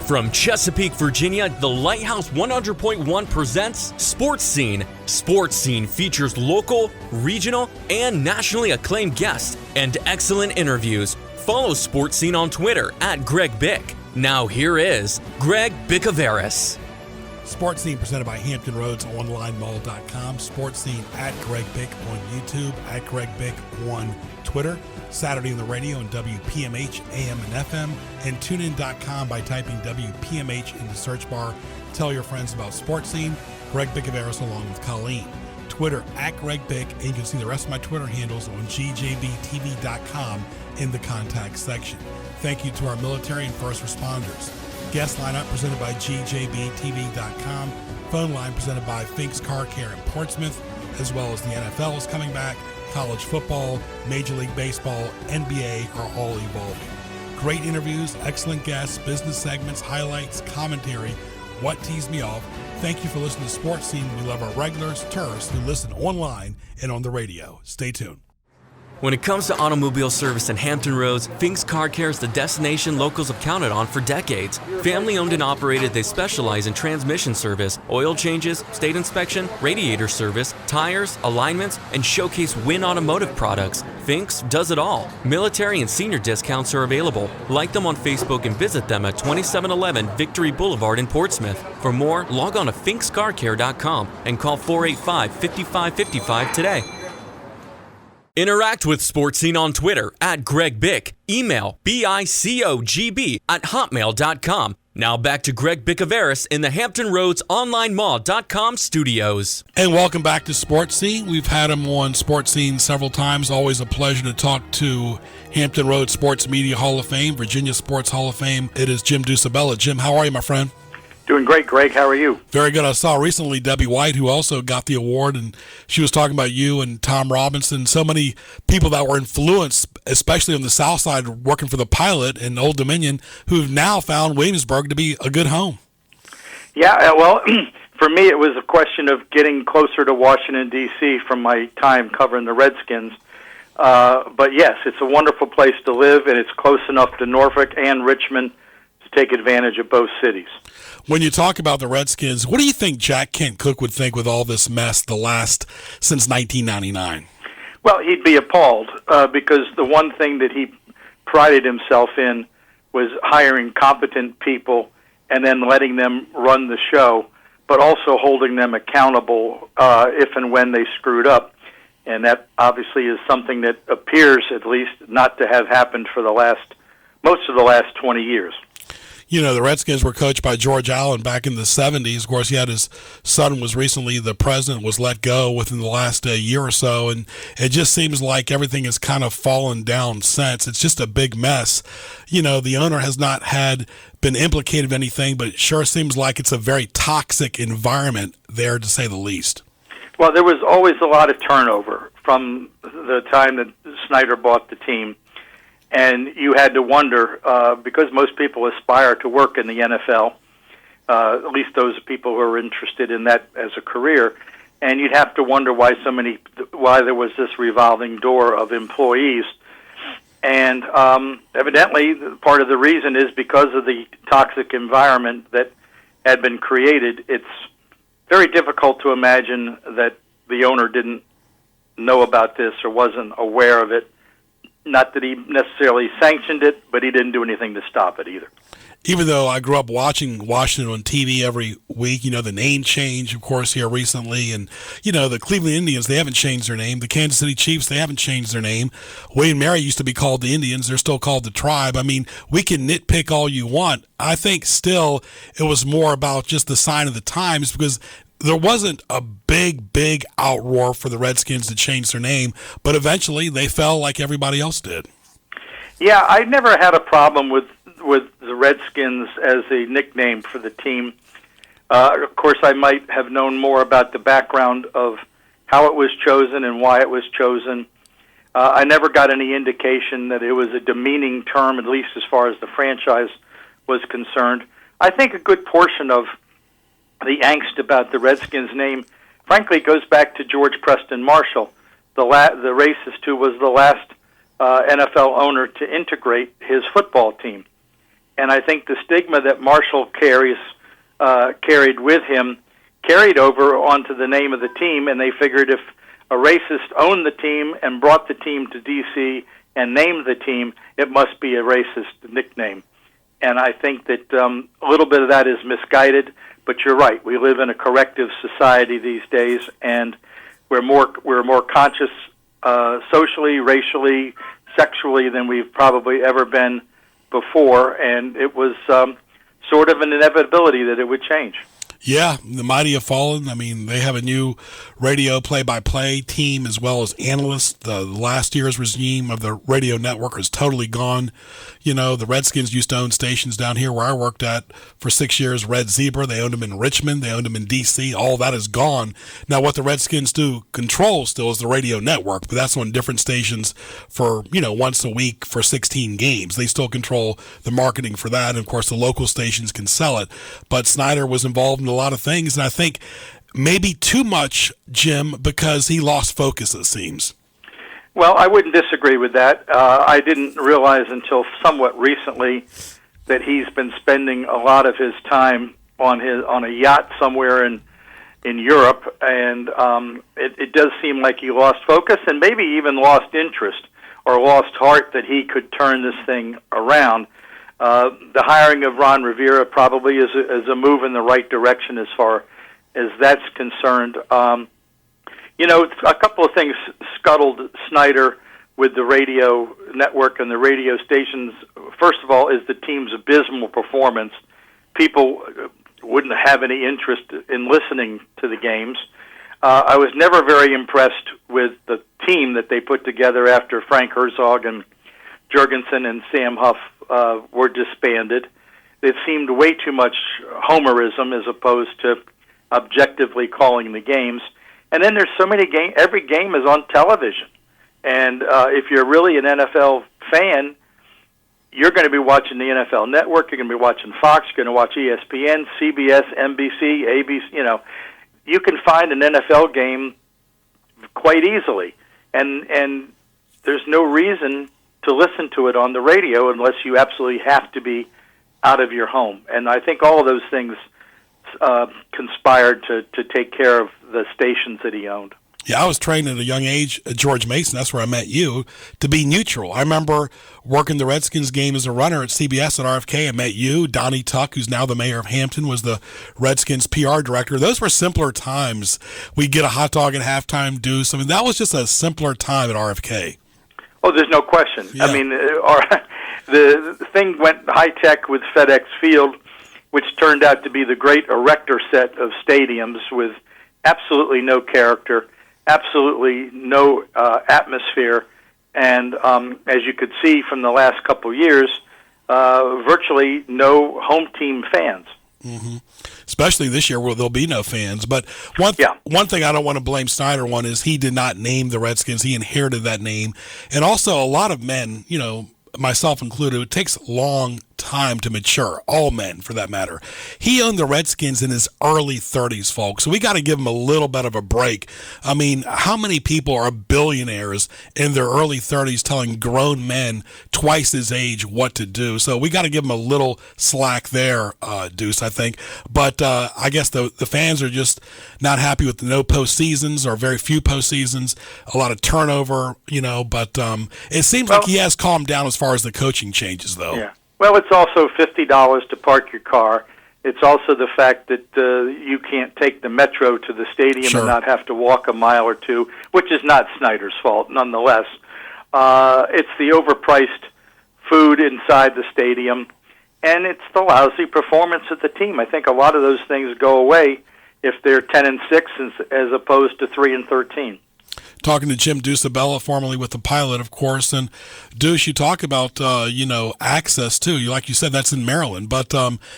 From Chesapeake, Virginia, the Lighthouse 100.1 presents Sports Scene. Sports Scene features local, regional, and nationally acclaimed guests and excellent interviews. Follow Sports Scene on Twitter at Greg Bick. Now here is Greg Bicouvaris. Sports Scene presented by Hampton Roads, onlinemall.com. Sports Scene at Greg Bick on YouTube, at Greg Bick on Twitter. Saturday on the radio on WPMH AM and FM, and tunein.com by typing WPMH in the search bar. Tell your friends about Sports Scene. Greg Bicouvaris along with Colleen. Twitter at Greg Bick, and you can see the rest of my Twitter handles on gjbtv.com in the contact section. Thank you to our military and first responders. Guest lineup presented by gjbtv.com. Phone line presented by Fink's Car Care in Portsmouth, as well as the NFL is coming back. College football, Major League Baseball, NBA are all evolving. Great interviews, excellent guests, business segments, highlights, commentary. What teased me off? Thank you for listening to Sports Scene. We love our regulars, tourists who listen online and on the radio. Stay tuned. When it comes to automobile service in Hampton Roads, Fink's Car Care is the destination locals have counted on for decades. Family owned and operated, they specialize in transmission service, oil changes, state inspection, radiator service, tires, alignments, and showcase Win Automotive products. Fink's does it all. Military and senior discounts are available. Like them on Facebook and visit them at 2711 Victory Boulevard in Portsmouth. For more, log on to finkscarcare.com and call 485-5555 today. Interact with Sports Scene on Twitter at Greg Bick. Email bicogb@hotmail.com. Now back to Greg Bicouvaris in the Hampton Roads onlinemall.com studios. And welcome back to Sports Scene. We've had him on Sports Scene several times. Always a pleasure to talk to Hampton Roads Sports Media Hall of Fame, Virginia Sports Hall of Fame. It is Jim Ducibella. Jim, how are you, my friend? Doing great, Greg. How are you? Very good. I saw recently Debbie White, who also got the award, and she was talking about you and Tom Robinson, so many people that were influenced, especially on the South Side, working for the Pilot and Old Dominion, who've now found Williamsburg to be a good home. Yeah, well, for me it was a question of getting closer to Washington, D.C. from my time covering the Redskins. But yes, it's a wonderful place to live, and it's close enough to Norfolk and Richmond to take advantage of both cities. When you talk about the Redskins, what do you think Jack Kent Cooke would think with all this mess since 1999? Well, he'd be appalled because the one thing that he prided himself in was hiring competent people and then letting them run the show, but also holding them accountable if and when they screwed up. And that obviously is something that appears, at least, not to have happened for most of the last 20 years. You know, the Redskins were coached by George Allen back in the 70s. Of course, he had his son was recently, the president was let go within the last year or so, and it just seems like everything has kind of fallen down since. It's just a big mess. You know, the owner has not been implicated in anything, but it sure seems like it's a very toxic environment there, to say the least. Well, there was always a lot of turnover from the time that Snyder bought the team. And you had to wonder, because most people aspire to work in the NFL, at least those people who are interested in that as a career, and you'd have to wonder why there was this revolving door of employees. And evidently, part of the reason is because of the toxic environment that had been created. It's very difficult to imagine that the owner didn't know about this or wasn't aware of it. Not that he necessarily sanctioned it, but he didn't do anything to stop it either. Even though I grew up watching Washington on TV every week, you know, the name change, of course, here recently. And, you know, the Cleveland Indians, they haven't changed their name. The Kansas City Chiefs, they haven't changed their name. William Mary used to be called the Indians. They're still called the Tribe. I mean, we can nitpick all you want. I think still it was more about just the sign of the times, because there wasn't a big outroar for the Redskins to change their name, but eventually they fell like everybody else did. Yeah, I never had a problem with the Redskins as a nickname for the team. Of course, I might have known more about the background of how it was chosen and why it was chosen. I never got any indication that it was a demeaning term, at least as far as the franchise was concerned. I think a good portion of the angst about the Redskins name, frankly, goes back to George Preston Marshall, the racist who was the last NFL owner to integrate his football team. And I think the stigma that Marshall carried with him carried over onto the name of the team, and they figured if a racist owned the team and brought the team to D.C. and named the team, it must be a racist nickname. And I think that a little bit of that is misguided, but you're right. We live in a corrective society these days, and we're more conscious socially, racially, sexually than we've probably ever been before, and it was sort of an inevitability that it would change. Yeah, the mighty have fallen. I mean, they have a new radio play-by-play team as well as analysts. The last year's regime of the radio network is totally gone. You know, the Redskins used to own stations down here where I worked at for 6 years, Red Zebra. They owned them in Richmond. They owned them in D.C. All that is gone. Now, what the Redskins do control still is the radio network, but that's on different stations for, once a week for 16 games. They still control the marketing for that, and, of course, the local stations can sell it. But Snyder was involved in a lot of things, and I think maybe too much, Jim, because he lost focus, it seems. Well, I wouldn't disagree with that. I didn't realize until somewhat recently that he's been spending a lot of his time on a yacht somewhere in Europe, and it does seem like he lost focus and maybe even lost interest or lost heart that he could turn this thing around. The hiring of Ron Rivera probably is a move in the right direction as far as that's concerned. A couple of things scuttled Snyder with the radio network and the radio stations. First of all, is the team's abysmal performance. People wouldn't have any interest in listening to the games. I was never very impressed with the team that they put together after Frank Herzog and Jurgensen and Sam Huff were disbanded. It seemed way too much homerism as opposed to objectively calling the games. And then there's so many games. Every game is on television. And if you're really an NFL fan, you're going to be watching the NFL Network. You're going to be watching Fox. You're going to watch ESPN, CBS, NBC, ABC. You can find an NFL game quite easily. And there's no reason to listen to it on the radio unless you absolutely have to be out of your home. And I think all of those things conspired to take care of the stations that he owned. Yeah, I was trained at a young age at George Mason. That's where I met you, to be neutral. I remember working the Redskins game as a runner at CBS at RFK. I met you. Donnie Tuck, who's now the mayor of Hampton, was the Redskins PR director. Those were simpler times. We'd get a hot dog at halftime, do something. That was just a simpler time at RFK. Oh, there's no question. Yeah. I mean, the thing went high-tech with FedEx Field, which turned out to be the great erector set of stadiums with absolutely no character, absolutely no atmosphere, and as you could see from the last couple of years, virtually no home team fans. Mm-hmm. Especially this year where there'll be no fans. But one thing I don't want to blame Snyder on is he did not name the Redskins. He inherited that name. And also a lot of men, myself included, it takes a long time to mature, all men for that matter. He owned the Redskins in his early 30s, folks, so we got to give him a little bit of a break. I mean, how many people are billionaires in their early 30s telling grown men twice his age what to do? So we got to give him a little slack there, Deuce, I think. But I guess the fans are just not happy with the no postseasons or very few postseasons, a lot of turnover, but it seems like he has calmed down as far as the coaching changes, though. Yeah. Well, it's also $50 to park your car. It's also the fact that you can't take the metro to the stadium and not have to walk a mile or two, which is not Snyder's fault, nonetheless. It's the overpriced food inside the stadium, and it's the lousy performance of the team. I think a lot of those things go away if they're 10-6 as opposed to 3-13. Talking to Jim Ducibella, formerly with the Pilot, of course. And Deuce, you talk about, access too. Like you said, that's in Maryland, but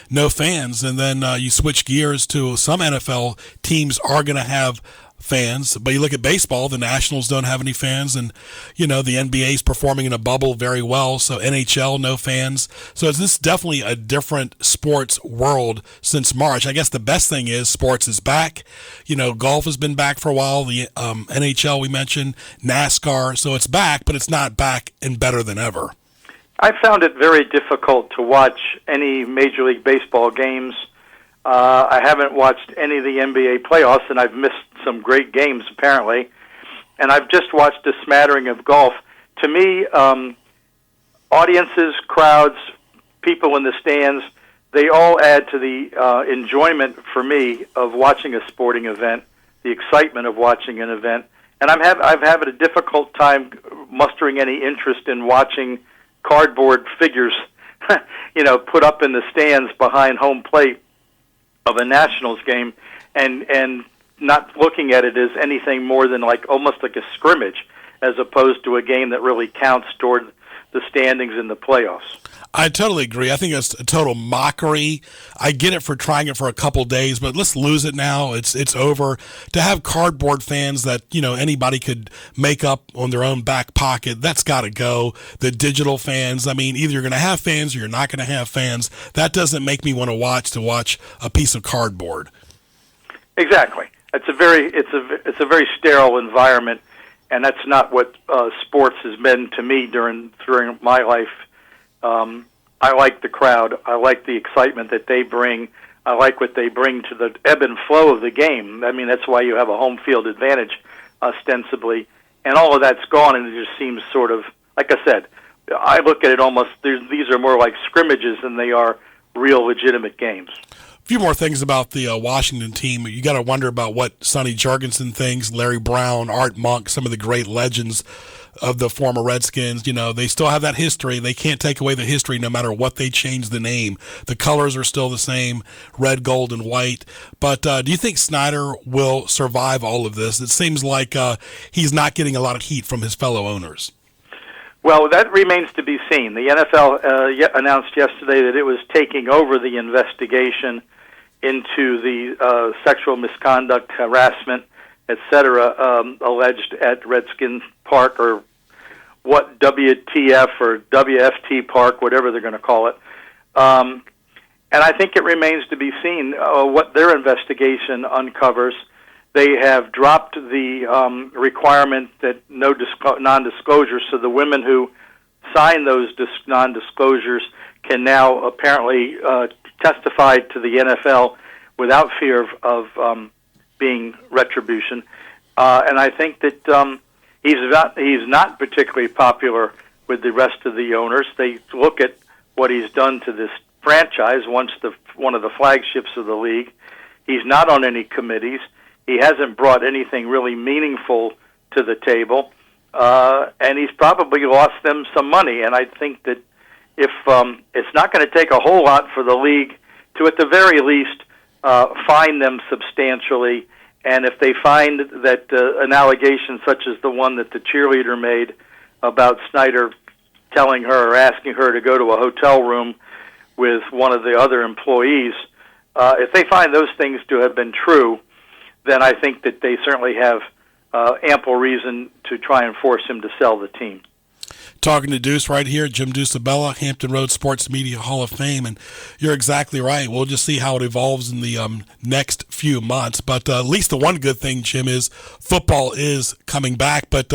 no fans. And then you switch gears to some NFL teams are going to have fans, but you look at baseball, the Nationals don't have any fans, and the NBA is performing in a bubble very well, so NHL, no fans. So this is definitely a different sports world since March. I guess the best thing is sports is back. Golf has been back for a while, the NHL we mentioned, NASCAR, so it's back, but it's not back and better than ever. I found it very difficult to watch any Major League Baseball games. I haven't watched any of the NBA playoffs, and I've missed some great games, apparently. And I've just watched a smattering of golf. To me, audiences, crowds, people in the stands, they all add to the enjoyment for me of watching a sporting event, the excitement of watching an event. And I've had a difficult time mustering any interest in watching cardboard figures, put up in the stands behind home plate of a Nationals game, and not looking at it as anything more than almost like a scrimmage, as opposed to a game that really counts toward the standings in the playoffs. I totally agree. I think it's a total mockery. I get it for trying it for a couple days, but let's lose it now. It's over. To have cardboard fans that, anybody could make up on their own back pocket, that's got to go. The digital fans, either you're going to have fans or you're not going to have fans. That doesn't make me want to watch a piece of cardboard. Exactly. It's a very sterile environment, and that's not what sports has been to me during my life. I like the crowd. I like the excitement that they bring. I like what they bring to the ebb and flow of the game. That's why you have a home field advantage, ostensibly. And all of that's gone, and it just seems sort of, like I said, I look at it almost, these are more like scrimmages than they are real legitimate games. A few more things about the Washington team. You got to wonder about what Sonny Jurgensen thinks, Larry Brown, Art Monk, some of the great legends of the former Redskins. They still have that history. They can't take away the history no matter what they change the name. The colors are still the same, red, gold, and white. But do you think Snyder will survive all of this? It seems like he's not getting a lot of heat from his fellow owners. Well, that remains to be seen. The NFL announced yesterday that it was taking over the investigation into the sexual misconduct, harassment, etc., alleged at Redskins Park, or what, WTF or WFT Park, whatever they're going to call it. And I think it remains to be seen what their investigation uncovers. They have dropped the requirement that no non-disclosure, so the women who sign those non-disclosures can now apparently testify to the NFL without fear of being retribution. And I think that he's not particularly popular with the rest of the owners. They look at what he's done to this franchise, one of the flagships of the league. He's not on any committees. He hasn't brought anything really meaningful to the table. And he's probably lost them some money. And I think that if it's not going to take a whole lot for the league to, at the very least, fine them substantially. And if they find that an allegation such as the one that the cheerleader made about Snyder telling her or asking her to go to a hotel room with one of the other employees, if they find those things to have been true, then I think that they certainly have ample reason to try and force him to sell the team. Talking to Deuce right here, Jim Ducibella, Hampton Roads Sports Media Hall of Fame, and you're exactly right. We'll just see how it evolves in the next few months. But at least the one good thing, Jim, is football is coming back, but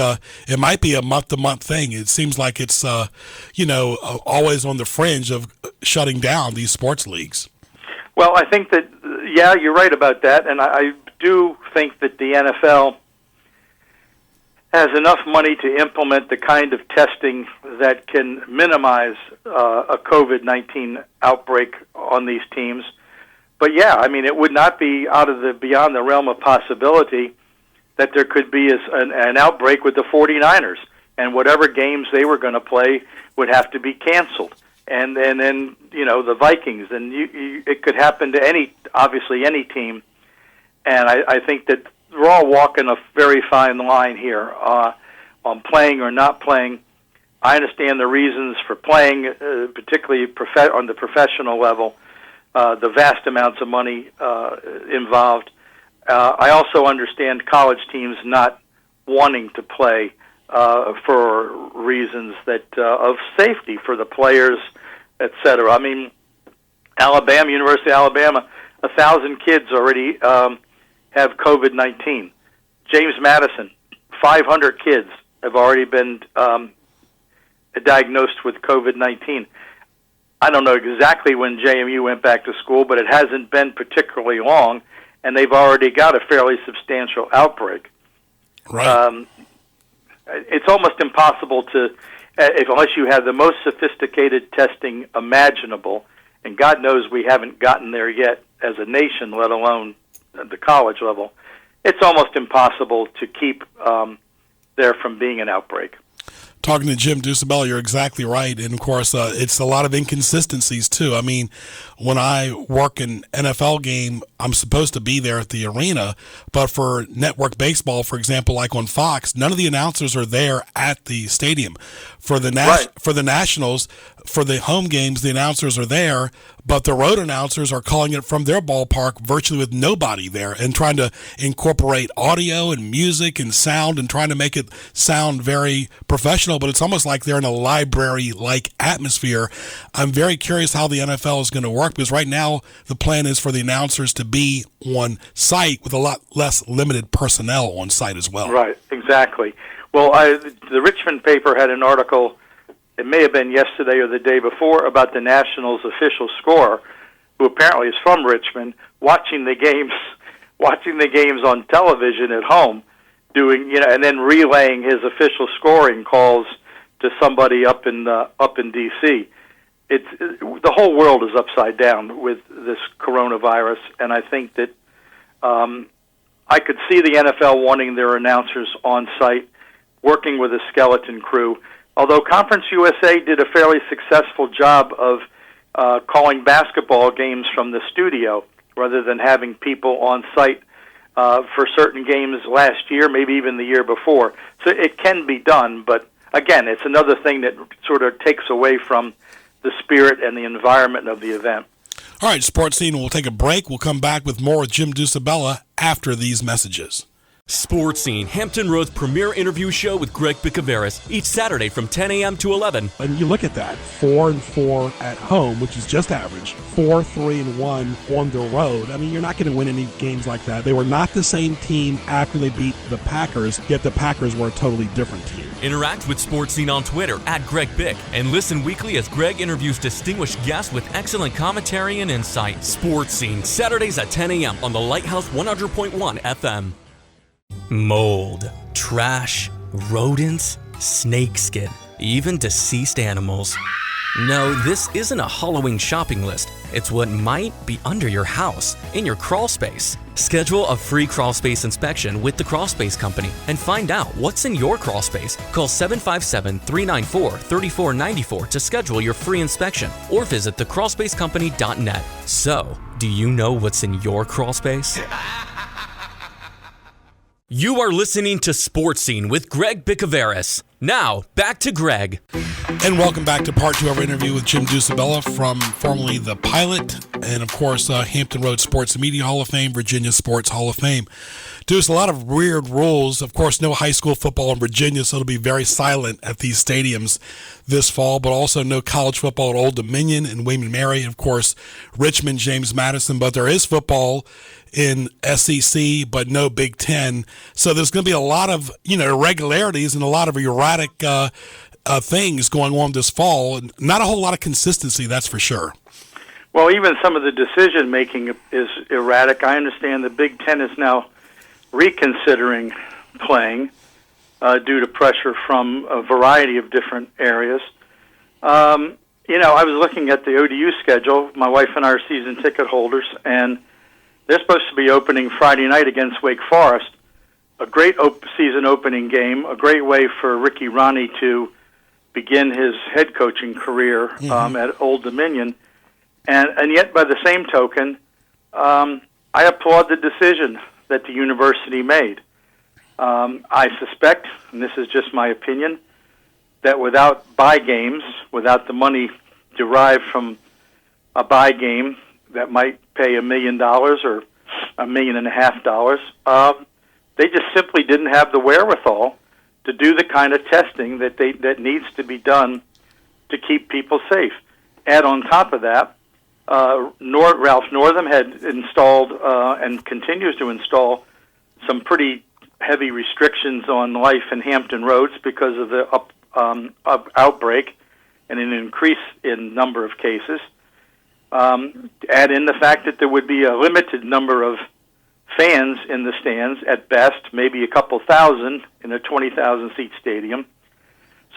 it might be a month-to-month thing. It seems like it's, always on the fringe of shutting down these sports leagues. Well, I think that, yeah, you're right about that, and I do think that the NFL has enough money to implement the kind of testing that can minimize a COVID-19 outbreak on these teams. But yeah, it would not be beyond the realm of possibility that there could be an outbreak with the 49ers, and whatever games they were going to play would have to be canceled. And then the Vikings, and it could happen to any team. And I think that we're all walking a very fine line here on playing or not playing. I understand the reasons for playing, particularly on the professional level, the vast amounts of money involved. I also understand college teams not wanting to play for reasons that of safety for the players, etc. University of Alabama, 1,000 kids already have COVID-19. James Madison, 500 kids have already been diagnosed with COVID-19. I don't know exactly when JMU went back to school, but it hasn't been particularly long, and they've already got a fairly substantial outbreak. Right. It's almost impossible to, unless you have the most sophisticated testing imaginable, and God knows we haven't gotten there yet as a nation, let alone at the college level, it's almost impossible to keep there from being an outbreak. Talking to Jim Ducibella, you're exactly right. And, of course, it's a lot of inconsistencies, too. I mean, when I work an NFL game, I'm supposed to be there at the arena. But for network baseball, for example, like on Fox, none of the announcers are there at the stadium. For the Nationals, for the home games, the announcers are there, but the road announcers are calling it from their ballpark virtually with nobody there and trying to incorporate audio and music and sound and trying to make it sound very professional, but it's almost like they're in a library-like atmosphere. I'm very curious how the NFL is going to work, because right now the plan is for the announcers to be on site with a lot less limited personnel on site as well. Right, exactly. Well, the Richmond paper had an article, it may have been yesterday or the day before, about the Nationals' official scorer, who apparently is from Richmond, watching the games on television at home, and then relaying his official scoring calls to somebody up in D.C. The whole world is upside down with this coronavirus, and I think that I could see the NFL wanting their announcers on site, working with a skeleton crew. Although Conference USA did a fairly successful job of calling basketball games from the studio rather than having people on site for certain games last year, maybe even the year before. So it can be done, but again, it's another thing that sort of takes away from the spirit and the environment of the event. All right, Sports Scene, we'll take a break. We'll come back with more with Jim Ducibella after these messages. Sports Scene, Hampton Roads' premier interview show with Greg Bicouvaris, each Saturday from 10 a.m. to 11. And you look at that, 4-4 at home, which is just average, 4-3-1 on the road. I mean, you're not going to win any games like that. They were not the same team after they beat the Packers, yet the Packers were a totally different team. Interact with Sports Scene on Twitter @GregBic, and listen weekly as Greg interviews distinguished guests with excellent commentary and insight. Sports Scene, Saturdays at 10 a.m. on the Lighthouse 100.1 FM. Mold, trash, rodents, snakeskin, even deceased animals. No, this isn't a Halloween shopping list. It's what might be under your house, in your crawl space. Schedule a free crawl space inspection with the Crawl Space Company and find out what's in your crawl space. Call 757-394-3494 to schedule your free inspection or visit thecrawlspacecompany.net. So, do you know what's in your crawl space? You are listening to Sports Scene with Greg Bicouvaris. Now, back to Greg. And welcome back to part two of our interview with Jim Ducibella from formerly The Pilot and, of course, Hampton Roads Sports and Media Hall of Fame, Virginia Sports Hall of Fame. Deuce, a lot of weird rules. Of course, no high school football in Virginia, so it'll be very silent at these stadiums this fall, but also no college football at Old Dominion and William and Mary. Of course, Richmond, James Madison, but there is football in SEC, but no Big Ten. So there's going to be a lot of, irregularities and a lot of erratic things going on this fall. Not a whole lot of consistency, that's for sure. Well, even some of the decision-making is erratic. I understand the Big Ten is now reconsidering playing due to pressure from a variety of different areas. I was looking at the ODU schedule. My wife and I are season ticket holders, and they're supposed to be opening Friday night against Wake Forest. A great season opening game, a great way for Ricky Ronnie to begin his head coaching career at Old Dominion. And yet, by the same token, I applaud the decision that the university made. I suspect, and this is just my opinion, that without bye games, without the money derived from a bye game that might pay $1 million or $1.5 million, they just simply didn't have the wherewithal to do the kind of testing that needs to be done to keep people safe. Add on top of that, Ralph Northam had installed and continues to install some pretty heavy restrictions on life in Hampton Roads because of the outbreak and an increase in number of cases. Add in the fact that there would be a limited number of fans in the stands at best, maybe a couple thousand in a 20,000-seat stadium.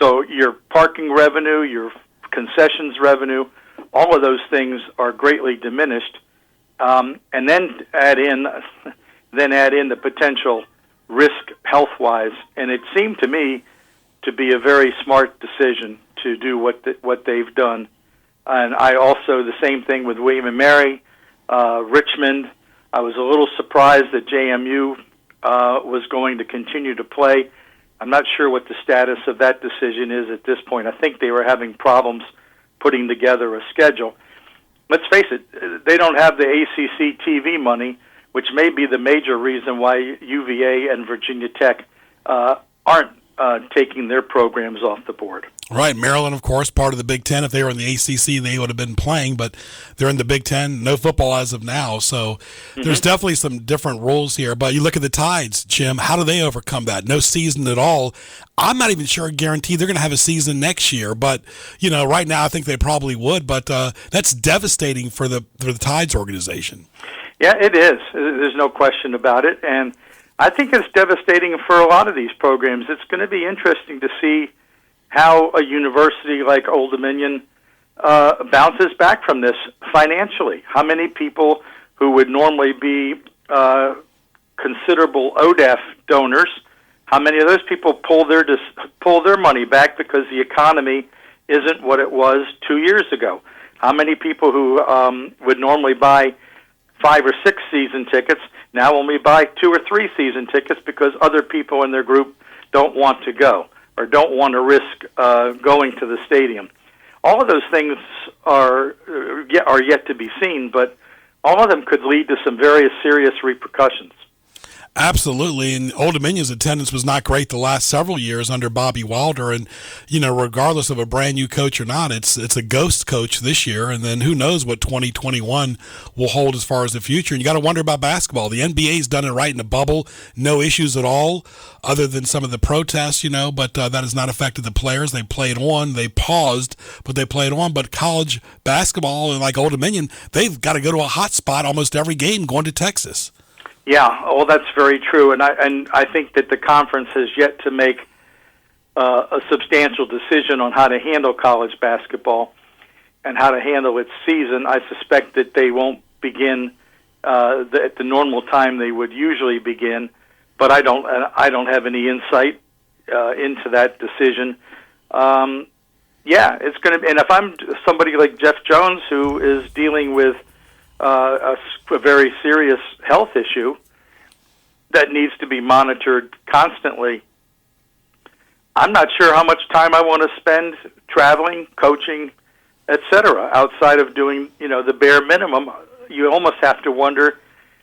So your parking revenue, your concessions revenue, all of those things are greatly diminished. And then add in the potential risk health-wise. And it seemed to me to be a very smart decision to do what they've done. And I also, the same thing with William & Mary, Richmond. I was a little surprised that JMU was going to continue to play. I'm not sure what the status of that decision is at this point. I think they were having problems putting together a schedule. Let's face it, they don't have the ACC TV money, which may be the major reason why UVA and Virginia Tech aren't taking their programs off the board. Right, Maryland, of course, part of the Big Ten. If they were in the ACC, they would have been playing, but they're in the Big Ten. No football as of now, so there's definitely some different rules here. But you look at the Tides, Jim, how do they overcome that? No season at all. I'm not even sure, guaranteed they're going to have a season next year, but, right now I think they probably would, but that's devastating for the Tides organization. Yeah, it is. There's no question about it, and I think it's devastating for a lot of these programs. It's going to be interesting to see how a university like Old Dominion bounces back from this financially. How many people who would normally be considerable ODAF donors, how many of those people pull their money back because the economy isn't what it was 2 years ago? How many people who would normally buy 5 or 6 season tickets now only buy 2 or 3 season tickets because other people in their group don't want to go or don't want to risk going to the stadium? All of those things are yet to be seen, but all of them could lead to some very serious repercussions. Absolutely, and Old Dominion's attendance was not great the last several years under Bobby Wilder, and regardless of a brand new coach or not, it's a ghost coach this year, and then who knows what 2021 will hold as far as the future. And you got to wonder about basketball. The NBA's done it right in the bubble, no issues at all, other than some of the protests, but that has not affected the players. They played on, they paused, but they played on. But college basketball, like Old Dominion, they've got to go to a hot spot almost every game going to Texas. Yeah, well, that's very true, and I think that the conference has yet to make a substantial decision on how to handle college basketball and how to handle its season. I suspect that they won't begin at the normal time they would usually begin, but I don't have any insight into that decision. Yeah, it's going to be, and if I'm somebody like Jeff Jones who is dealing with a very serious health issue that needs to be monitored constantly, I'm not sure how much time I want to spend traveling, coaching, etc. outside of doing, the bare minimum. You almost have to wonder,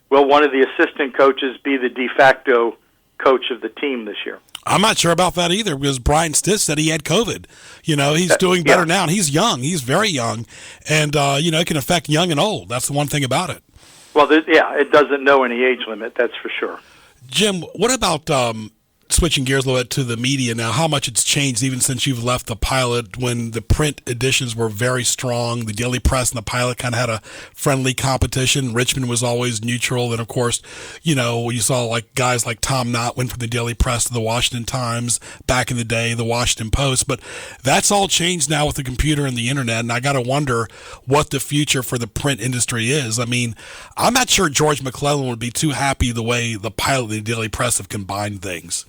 will one of the assistant coaches be the de facto coach of the team this year? I'm not sure about that either, because Brian Stitz said he had COVID. He's doing better now, and he's young. He's very young, and, it can affect young and old. That's the one thing about it. Well, it doesn't know any age limit, that's for sure. Jim, what about switching gears a little bit to the media now, how much it's changed even since you've left the Pilot, when the print editions were very strong. The Daily Press and the Pilot kind of had a friendly competition. Richmond was always neutral. And, of course, you saw like guys like Tom Knott went from the Daily Press to the Washington Times, back in the day, the Washington Post. But that's all changed now with the computer and the internet, and I got to wonder what the future for the print industry is. I mean, I'm not sure George McClellan would be too happy the way the Pilot and the Daily Press have combined things.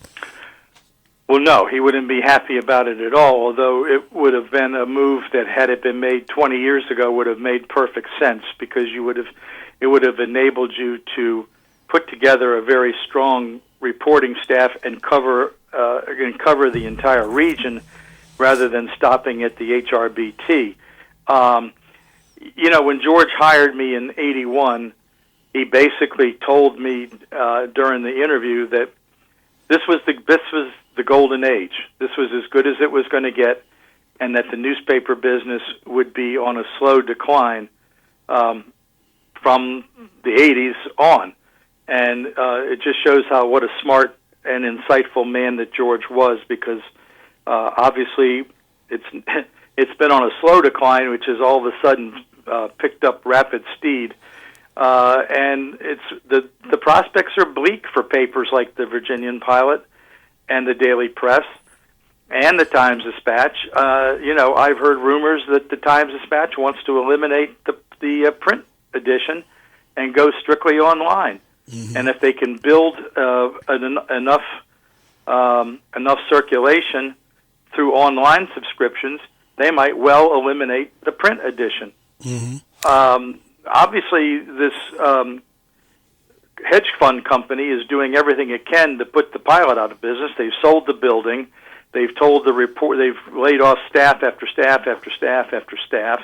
Well, no, he wouldn't be happy about it at all, although it would have been a move that, had it been made 20 years ago, would have made perfect sense, because it would have enabled you to put together a very strong reporting staff and cover the entire region rather than stopping at the HRBT. When George hired me in '81, he basically told me during the interview that this was the golden age. This was as good as it was going to get, and that the newspaper business would be on a slow decline from the 80s on. And it just shows what a smart and insightful man that George was, because Obviously, it's been on a slow decline, which has all of a sudden picked up rapid speed. And the prospects are bleak for papers like the Virginian Pilot and the Daily Press and the Times-Dispatch. I've heard rumors that the Times-Dispatch wants to eliminate the print edition and go strictly online. Mm-hmm. And if they can build enough circulation through online subscriptions, they might well eliminate the print edition. Mm-hmm. Obviously, this hedge fund company is doing everything it can to put the Pilot out of business. They've sold the building. They've told the report. They've laid off staff after staff after staff after staff.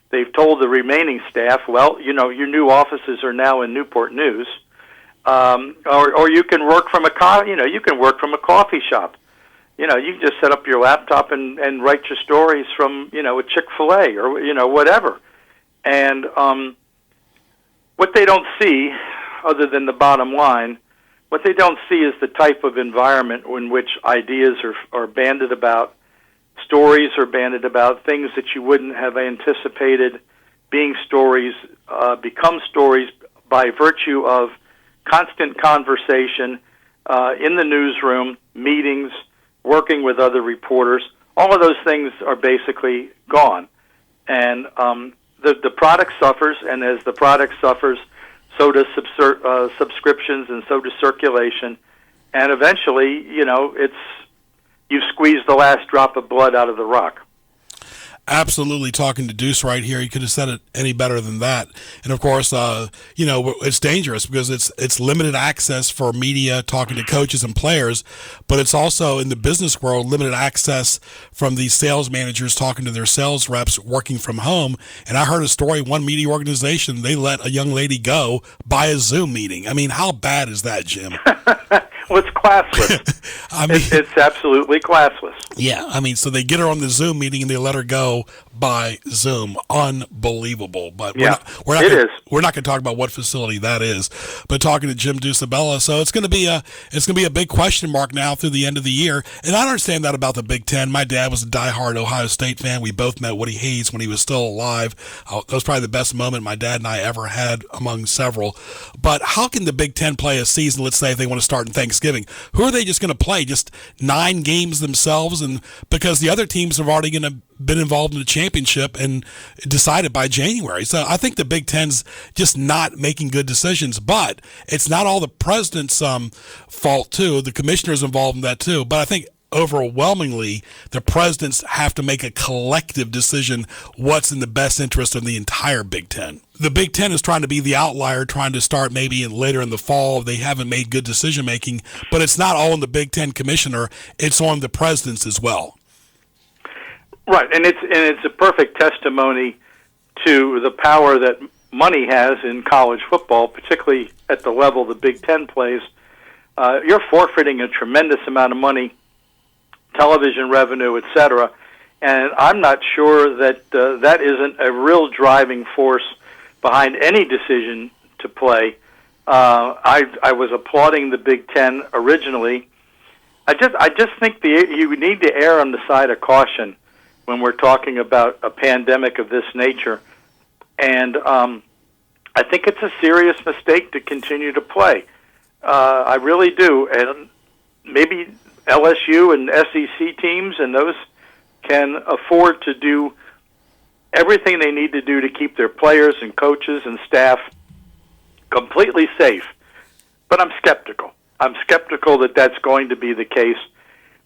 They've told the remaining staff, well, your new offices are now in Newport News, or you can work from you can work from a coffee shop. You can just set up your laptop and write your stories from a Chick-fil-A or whatever. And what they don't see, other than the bottom line, what they don't see is the type of environment in which ideas are bandied about, stories are bandied about, things that you wouldn't have anticipated being stories become stories by virtue of constant conversation in the newsroom, meetings, working with other reporters. All of those things are basically gone. And the product suffers, and as the product suffers, so does subscriptions, and so does circulation. And eventually, you've squeezed the last drop of blood out of the rock. Absolutely, talking to Deuce right here. You could have said it any better than that. And of course, it's dangerous because it's limited access for media talking to coaches and players, but it's also in the business world limited access from these sales managers talking to their sales reps working from home. And I heard a story, one media organization, they let a young lady go by a Zoom meeting. I mean, how bad is that, Jim? Well, it's classless. It's absolutely classless. Yeah, so they get her on the Zoom meeting and they let her go by Zoom. Unbelievable. But we're not going to talk about what facility that is. But talking to Jim Ducibella, so it's going to be a big question mark now through the end of the year. And I understand that about the Big Ten. My dad was a diehard Ohio State fan. We both met Woody Hayes when he was still alive. That was probably the best moment my dad and I ever had among several. But how can the Big Ten play a season? Let's say if they want to start in Thanksgiving, who are they just going to play? Just 9 games themselves, and because the other teams have already been involved in the championship and decided by January. So I think the Big Ten's just not making good decisions, but it's not all the president's fault too. The commissioner's involved in that too. But I think overwhelmingly the presidents have to make a collective decision what's in the best interest of the entire Big Ten. The Big Ten is trying to be the outlier, trying to start maybe later in the fall. They haven't made good decision making, but it's not all on the Big Ten commissioner. It's on the presidents as well. Right, and it's a perfect testimony to the power that money has in college football, particularly at the level the Big Ten plays. You're forfeiting a tremendous amount of money, television revenue, etc., and I'm not sure that that isn't a real driving force behind any decision to play. I was applauding the Big Ten originally. I just think you need to err on the side of caution when we're talking about a pandemic of this nature. And I think it's a serious mistake to continue to play. I really do. And maybe LSU and SEC teams and those can afford to do everything they need to do to keep their players and coaches and staff completely safe. But I'm skeptical. I'm skeptical that that's going to be the case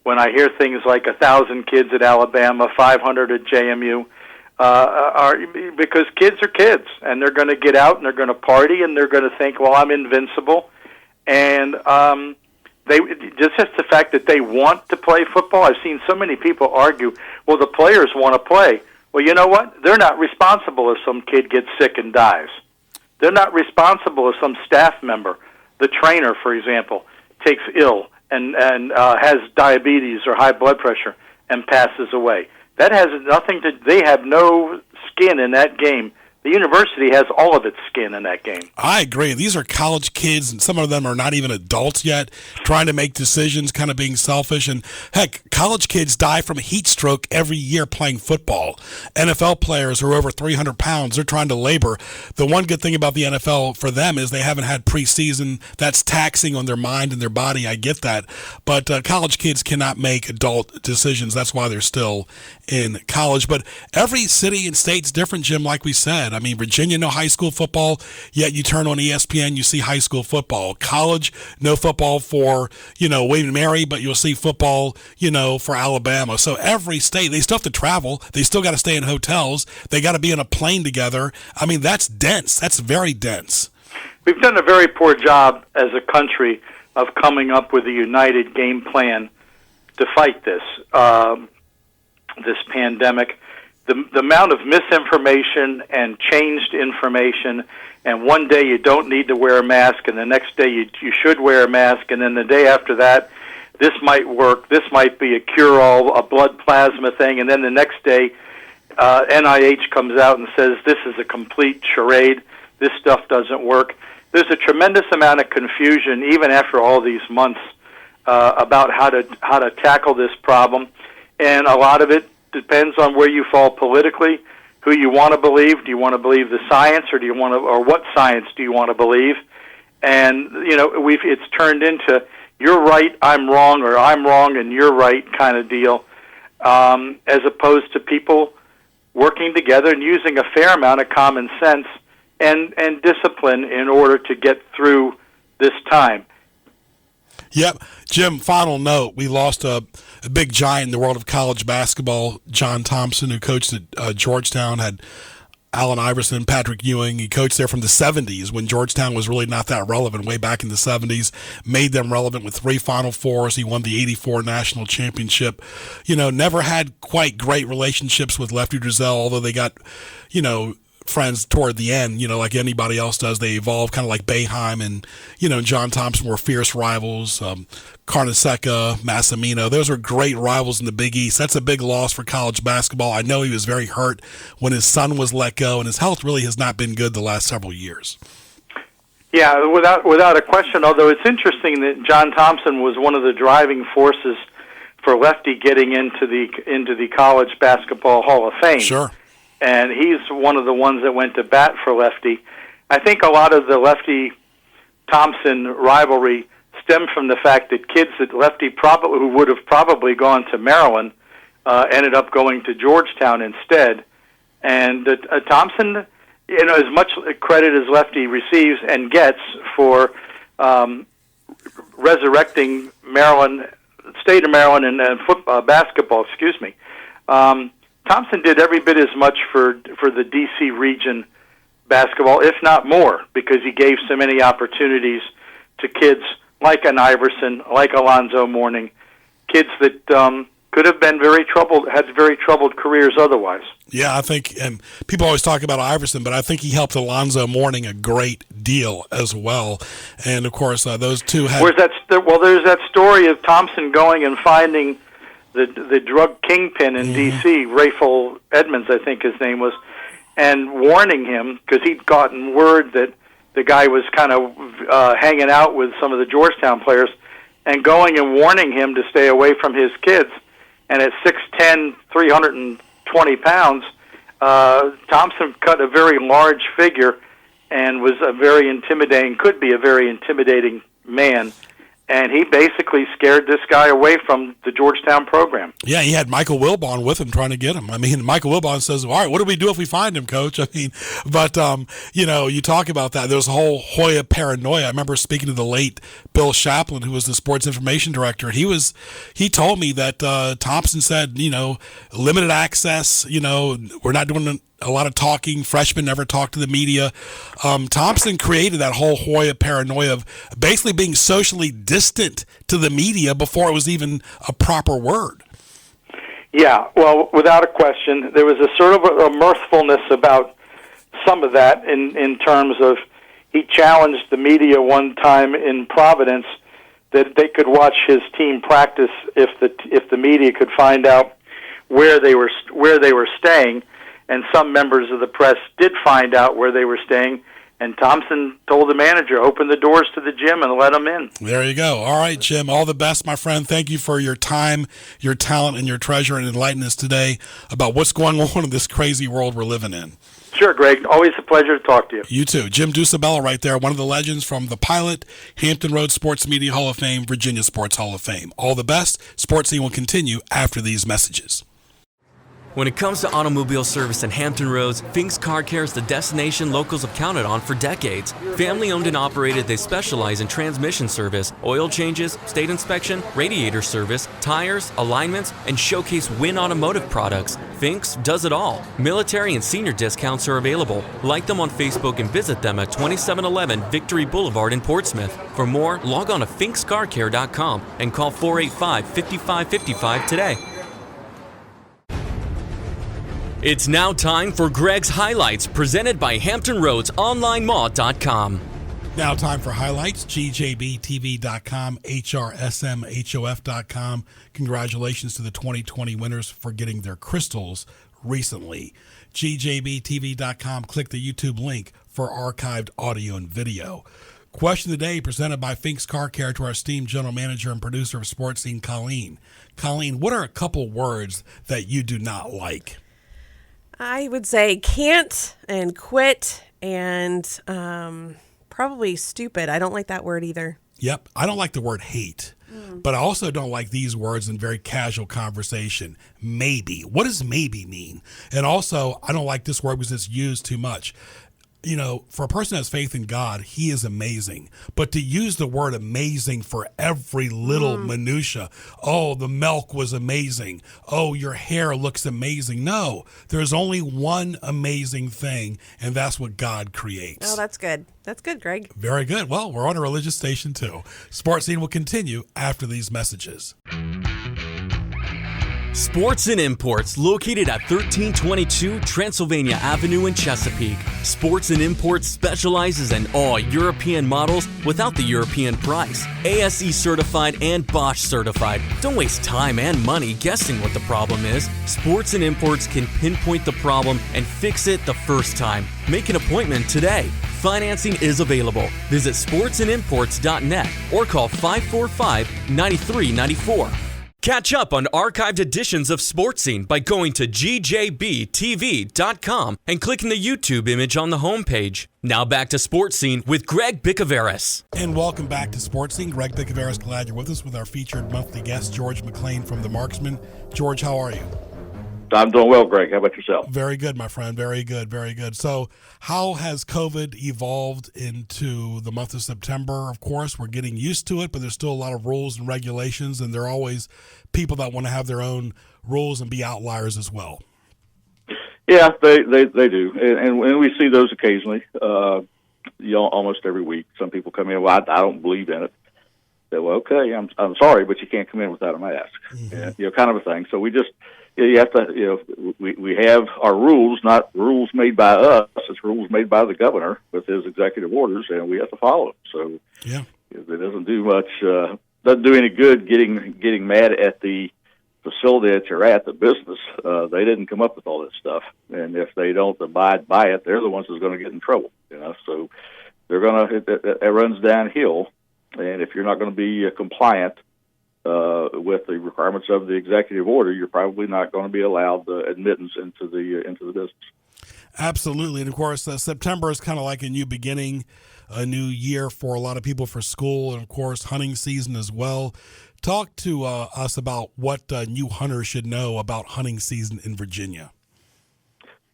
when I hear things like 1,000 kids at Alabama, 500 at JMU, because kids are kids, and they're going to get out and they're going to party and they're going to think, well, I'm invincible. And just the fact that they want to play football. I've seen so many people argue, well, the players want to play. Well, you know what? They're not responsible if some kid gets sick and dies. They're not responsible if some staff member, the trainer, for example, takes ill and has diabetes or high blood pressure and passes away. That has nothing to. They have no skin in that game. The university has all of its skin in that game. I agree. These are college kids, and some of them are not even adults yet, trying to make decisions, kind of being selfish. And, heck, college kids die from heat stroke every year playing football. NFL players are over 300 pounds. They're trying to labor. The one good thing about the NFL for them is they haven't had preseason. That's taxing on their mind and their body. I get that. But college kids cannot make adult decisions. That's why they're still in college. But every city and state's different, Jim, like we said. I mean, Virginia, no high school football, yet you turn on ESPN, you see high school football. College, no football for, William & Mary, but you'll see football, for Alabama. So every state, they still have to travel. They still got to stay in hotels. They got to be on a plane together. I mean, that's dense. That's very dense. We've done a very poor job as a country of coming up with a united game plan to fight this pandemic. The amount of misinformation and changed information, and one day you don't need to wear a mask, and the next day you should wear a mask, and then the day after that, this might work, this might be a cure-all, a blood plasma thing, and then the next day, NIH comes out and says this is a complete charade, this stuff doesn't work. There's a tremendous amount of confusion, even after all these months, about how to tackle this problem, and a lot of it depends on where you fall politically, who you want to believe. Do you want to believe the science, or what science do you want to believe? And it's turned into you're right, I'm wrong, or I'm wrong and you're right kind of deal, as opposed to people working together and using a fair amount of common sense and discipline in order to get through this time. Yep. Jim, final note, we lost a big giant in the world of college basketball, John Thompson, who coached at Georgetown, had Allen Iverson, Patrick Ewing. He coached there from the 70s when Georgetown was really not that relevant, way back in the 70s, made them relevant with 3 Final Fours. He won the 84 national championship. Never had quite great relationships with Lefty Driesell, although they got, friends toward the end, like anybody else does. They evolve kind of like Boeheim and, John Thompson were fierce rivals. Carnesecca, Massimino, those were great rivals in the Big East. That's a big loss for college basketball. I know he was very hurt when his son was let go, and his health really has not been good the last several years. Yeah, without a question, although it's interesting that John Thompson was one of the driving forces for Lefty getting into the College Basketball Hall of Fame. Sure. And he's one of the ones that went to bat for Lefty. I think a lot of the Lefty-Thompson rivalry stemmed from the fact that kids that Lefty who would have probably gone to Maryland ended up going to Georgetown instead. And Thompson, as much credit as Lefty receives and gets for resurrecting Maryland, state of Maryland, and basketball, Thompson did every bit as much for the D.C. region basketball, if not more, because he gave so many opportunities to kids like an Iverson, like Alonzo Mourning, kids that could have been had very troubled careers otherwise. Yeah, I think, and people always talk about Iverson, but I think he helped Alonzo Mourning a great deal as well. And of course, those two had. There's that story of Thompson going and finding the drug kingpin in D.C., Rayful Edmonds, I think his name was, and warning him, because he'd gotten word that the guy was kind of hanging out with some of the Georgetown players, and going and warning him to stay away from his kids. And at 6'10", 320 pounds, Thompson cut a very large figure and was could be a very intimidating man. And he basically scared this guy away from the Georgetown program. Yeah, he had Michael Wilbon with him trying to get him. I mean, Michael Wilbon says, all right, what do we do if we find him, Coach? I mean, but, you talk about that. There's a whole Hoya paranoia. I remember speaking to the late Bill Shaplin, who was the sports information director. He told me that Thompson said, limited access, we're not doing a lot of talking. Freshmen never talk to the media. Thompson created that whole Hoya paranoia of basically being socially distant to the media before it was even a proper word. Yeah, well, without a question, there was a sort of a mirthfulness about some of that in terms of he challenged the media one time in Providence that they could watch his team practice if the media could find out where they were staying. and some members of the press did find out where they were staying. And Thompson told the manager, open the doors to the gym and let them in. There you go. All right, Jim, all the best, my friend. Thank you for your time, your talent, and your treasure, and enlightening us today about what's going on in this crazy world we're living in. Sure, Greg. Always a pleasure to talk to you. You too. Jim Ducibella right there, one of the legends from the Pilot, Hampton Roads Sports Media Hall of Fame, Virginia Sports Hall of Fame. All the best. Sports Scene will continue after these messages. When it comes to automobile service in Hampton Roads, Fink's Car Care is the destination locals have counted on for decades. Family owned and operated, they specialize in transmission service, oil changes, state inspection, radiator service, tires, alignments, and showcase Win Automotive products. Fink's does it all. Military and senior discounts are available. Like them on Facebook and visit them at 2711 Victory Boulevard in Portsmouth. For more, log on to finkscarcare.com and call 485-5555 today. It's now time for Greg's Highlights, presented by HamptonRoadsOnlineMall.com. Now time for highlights, gjbtv.com, hrsmhof.com. Congratulations to the 2020 winners for getting their crystals recently. gjbtv.com, click the YouTube link for archived audio and video. Question of the day presented by Fink's Car Care to our esteemed general manager and producer of Sports Scene, Colleen. Colleen, what are a couple words that you do not like? I would say can't and quit and probably stupid. I don't like that word either. Yep. I don't like the word hate, but I also don't like these words in very casual conversation. Maybe. What does maybe mean? And also, I don't like this word because it's used too much. You know, for a person that has faith in God, he is amazing. But to use the word amazing for every little minutia, oh, the milk was amazing. Oh, your hair looks amazing. No, there's only one amazing thing, and that's what God creates. Oh, that's good. That's good, Greg. Very good. Well, we're on a religious station, too. Sports Scene will continue after these messages. Sports and Imports, located at 1322 Transylvania Avenue in Chesapeake. Sports and Imports specializes in all European models without the European price. ASE certified and Bosch certified. Don't waste time and money guessing what the problem is. Sports and Imports can pinpoint the problem and fix it the first time. Make an appointment today. Financing is available. Visit sportsandimports.net or call 545-9394. Catch up on archived editions of Sports Scene by going to gjbtv.com and clicking the YouTube image on the homepage. Now back to Sports Scene with Greg Bicouvaris. And welcome back to Sports Scene. Greg Bicouvaris, glad you're with us with our featured monthly guest, George McClain from The Marksman. George, how are you? I'm doing well, Greg. How about yourself? Very good, my friend. Very good, very good. So how has COVID evolved into the month of September? Of course, we're getting used to it, but there's still a lot of rules and regulations, and there are always people that want to have their own rules and be outliers as well. Yeah, they do. And we see those occasionally, almost every week. Some people come in, well, I don't believe in it. Say, well, okay, I'm sorry, but you can't come in without a mask. Mm-hmm. And, kind of a thing. So we just... You have to, we have our rules, not rules made by us. It's rules made by the governor with his executive orders, and we have to follow them. So yeah, it doesn't do much, doesn't do any good getting mad at the facility that you're at, the business. They didn't come up with all this stuff, and if they don't abide by it, they're the ones that's going to get in trouble. So they're it runs downhill, and if you're not going to be compliant with the requirements of the executive order, you're probably not going to be allowed admittance into the business. Absolutely, and of course, September is kind of like a new beginning, a new year for a lot of people for school, and of course, hunting season as well. Talk to us about what new hunters should know about hunting season in Virginia.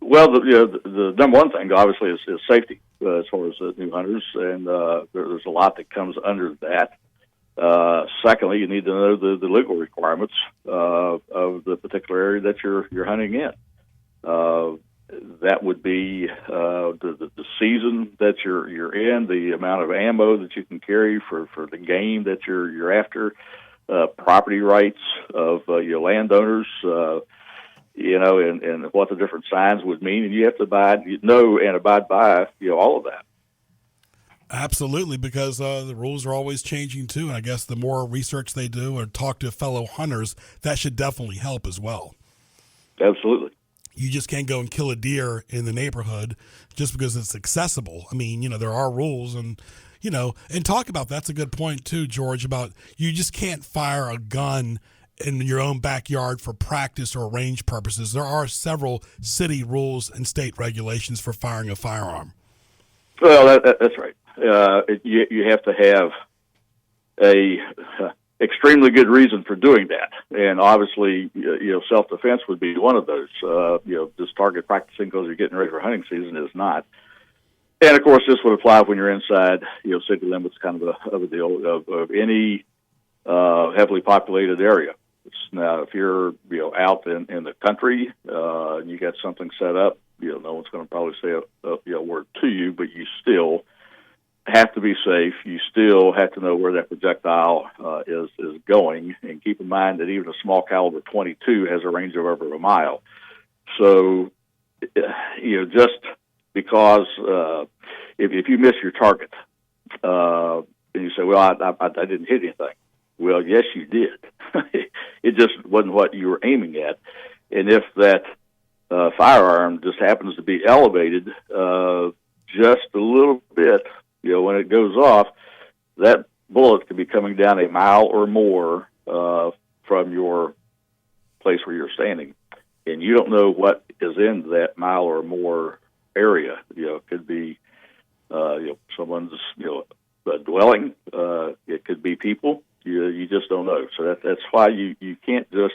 Well, the number one thing, obviously, is safety as far as new hunters, and there's a lot that comes under that. Secondly, you need to know the legal requirements of the particular area that you're hunting in. That would be the season that you're in, the amount of ammo that you can carry for the game that you're after, property rights of your landowners, and what the different signs would mean, and you have to abide by all of that. Absolutely, because the rules are always changing too, and I guess the more research they do or talk to fellow hunters, that should definitely help as well. Absolutely. You just can't go and kill a deer in the neighborhood just because it's accessible. I mean, there are rules and talk about that's a good point too, George, about you just can't fire a gun in your own backyard for practice or range purposes. There are several city rules and state regulations for firing a firearm. Well, that's right. You have to have a extremely good reason for doing that, and obviously, self-defense would be one of those. Just target practicing because you're getting ready for hunting season is not. And of course, this would apply when you're inside, city limits, kind of a deal of any heavily populated area. Now, if you're out in the country and you got something set up, no one's going to probably say a word to you, but you still have to be safe. You still have to know where that projectile is going, and keep in mind that even a small caliber .22 has a range of over a mile. So, just because if you miss your target and you say, "Well, I didn't hit anything," well, yes, you did. It just wasn't what you were aiming at, and if that firearm just happens to be elevated just a little bit, when it goes off, that bullet could be coming down a mile or more from your place where you're standing, and you don't know what is in that mile or more area. It could be someone's a dwelling. It could be people. You just don't know. So that's why you can't just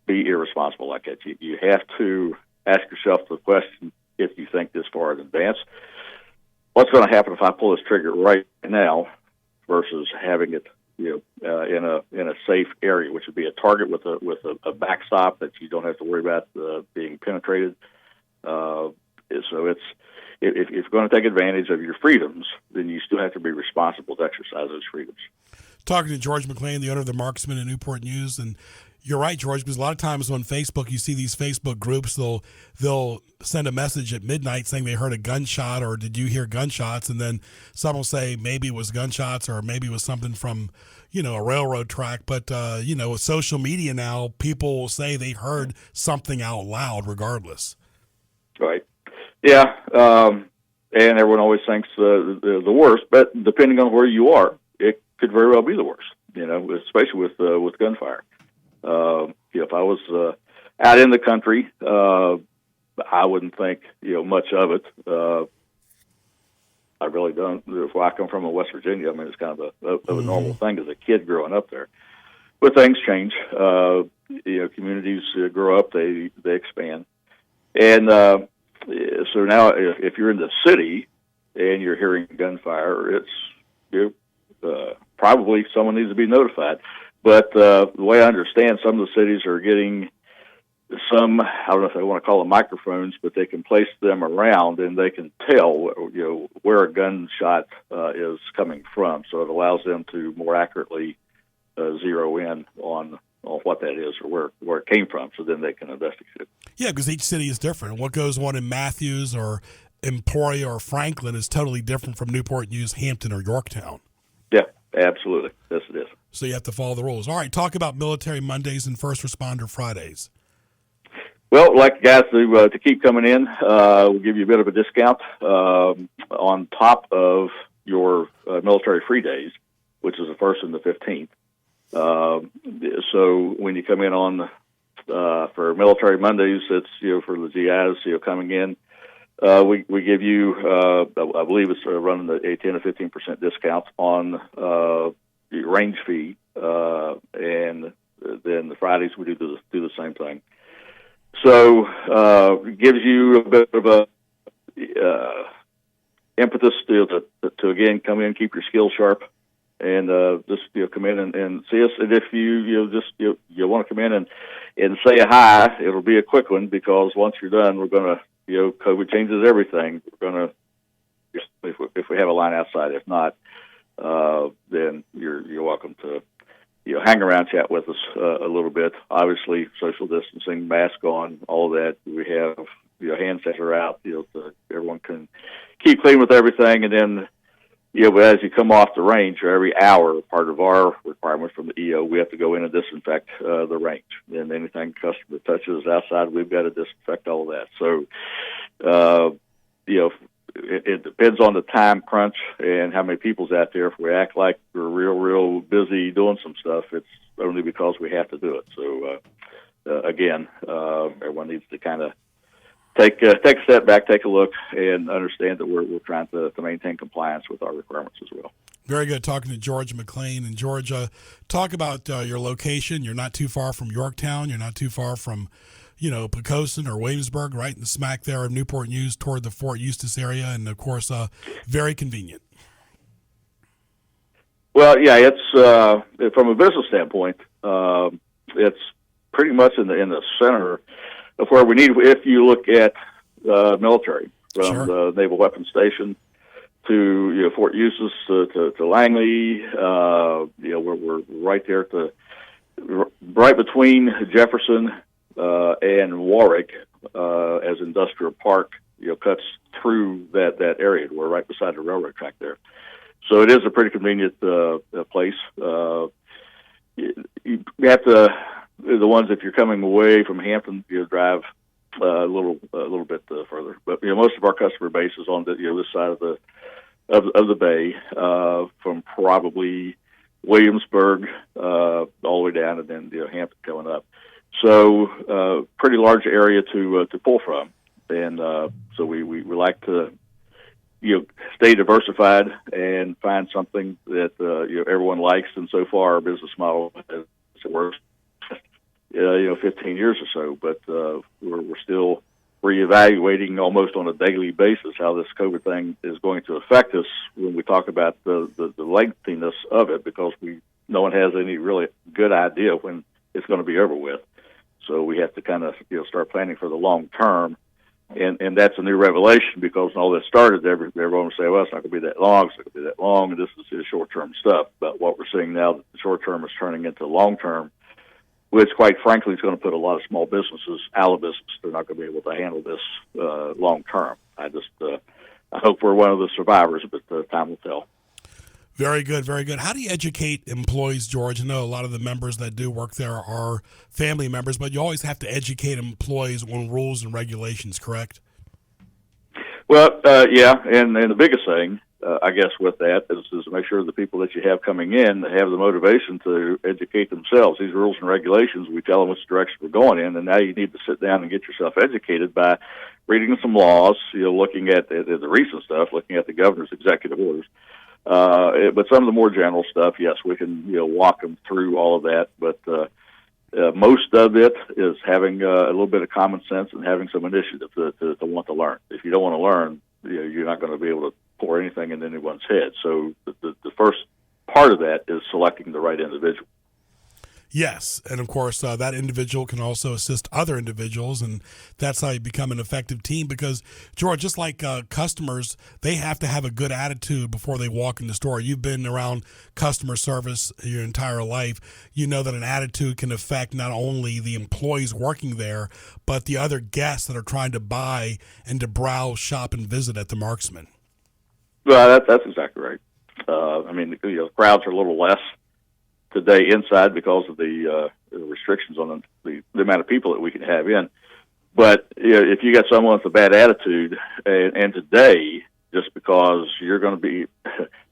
be irresponsible like that. You have to ask yourself the question, if you think this far in advance, what's going to happen if I pull this trigger right now versus having it in a safe area, which would be a target with a backstop that you don't have to worry about being penetrated. So if you're going to take advantage of your freedoms, then you still have to be responsible to exercise those freedoms. Talking to George McClain, the owner of the Marksman in Newport News, and you're right, George, because a lot of times on Facebook, you see these Facebook groups, they'll send a message at midnight saying they heard a gunshot or did you hear gunshots, and then some will say maybe it was gunshots or maybe it was something from, a railroad track. But, with social media now, people will say they heard something out loud regardless. Right. Yeah, and everyone always thinks the worst, but depending on where you are, it could very well be the worst, especially with gunfire. If I was out in the country, I wouldn't think much of it. I really don't. Where I come from in West Virginia, I mean, it's kind of a normal thing as a kid growing up there. But things change. Communities grow up, they expand, and so now if you're in the city and you're hearing gunfire, it's probably someone needs to be notified. But the way I understand, some of the cities are getting some, I don't know if they want to call them microphones, but they can place them around and they can tell, where a gunshot is coming from. So it allows them to more accurately zero in on what that is or where it came from. So then they can investigate it. Yeah, because each city is different. What goes on in Matthews or Emporia or Franklin is totally different from Newport News, Hampton, or Yorktown. Yeah, absolutely. Yes, it is. So you have to follow the rules. All right, talk about Military Mondays and First Responder Fridays. Well, like guys to keep coming in, we'll give you a bit of a discount on top of your military free days, which is the 1st and the 15th. So when you come in on for Military Mondays, it's for the GIs coming in. We give you, I believe it's running a 10 to 15% discount on the range fee, and then the Fridays we do the same thing. So it gives you a bit of a impetus to again come in, keep your skills sharp, and just come in and see us. And if you want to come in and say hi, it'll be a quick one, because once you're done, we're going to COVID changes everything. We're going to, if we have a line outside. If not, then you're welcome to hang around, chat with us a little bit. Obviously, social distancing, mask on, all of that. We have hand sanitizer out, so everyone can keep clean with everything. And then Yeah, but as you come off the range, or every hour, part of our requirement from the EO, we have to go in and disinfect the range. And anything customer touches outside, we've got to disinfect all of that. So, it depends on the time crunch and how many people's out there. If we act like we're real busy doing some stuff, it's only because we have to do it. So, again, everyone needs to kind of take a step back, take a look, and understand that we're trying to maintain compliance with our requirements as well. Very good. Talking to George McClain. And George, talk about your location. You're not too far from Yorktown. You're not too far from, Poquoson or Williamsburg, right in the smack there of Newport News toward the Fort Eustis area, and of course, very convenient. Well, yeah, it's from a business standpoint, it's pretty much in the center of where we need. If you look at military, from the Naval Weapons Station to Fort Eustis to Langley, we're right there right between Jefferson and Warwick, as Industrial Park cuts through that area. We're right beside the railroad track there, so it is a pretty convenient place. You have to. The ones, if you're coming away from Hampton, drive a little bit further. But most of our customer base is on the this side of the bay, from probably Williamsburg all the way down, and then Hampton coming up. So pretty large area to pull from, and so we like to stay diversified and find something that everyone likes. And so far, our business model has worked. 15 years or so, but we're still reevaluating almost on a daily basis how this COVID thing is going to affect us when we talk about the lengthiness of it, because no one has any really good idea when it's going to be over with. So we have to kind of start planning for the long term, and that's a new revelation, because when all this started, everyone would say, well, it's not going to be that long, it's not going to be that long, and this is short-term stuff. But what we're seeing now, that the short-term is turning into long-term, which, quite frankly, is going to put a lot of small businesses out of business. They're not going to be able to handle this long term. I hope we're one of the survivors, but time will tell. Very good, very good. How do you educate employees, George? I know a lot of the members that do work there are family members, but you always have to educate employees on rules and regulations, correct? Well, yeah, and the biggest thing, I guess, with that is to make sure the people that you have coming in have the motivation to educate themselves. These rules and regulations, we tell them which direction we're going in, and now you need to sit down and get yourself educated by reading some laws, looking at the recent stuff, looking at the governor's executive orders. But some of the more general stuff, yes, we can walk them through all of that, but most of it is having a little bit of common sense and having some initiative to want to learn. If you don't want to learn, you're not going to be able to pour anything in anyone's head. So the first part of that is selecting the right individual. Yes, and of course, that individual can also assist other individuals, and that's how you become an effective team. Because, George, just like customers, they have to have a good attitude before they walk in the store. You've been around customer service your entire life. You know that an attitude can affect not only the employees working there, but the other guests that are trying to buy and to browse, shop, and visit at the Marksman. Well, that's exactly right. Crowds are a little less today inside because of the restrictions on the amount of people that we can have in. But if you got someone with a bad attitude, and today, just because you're going to be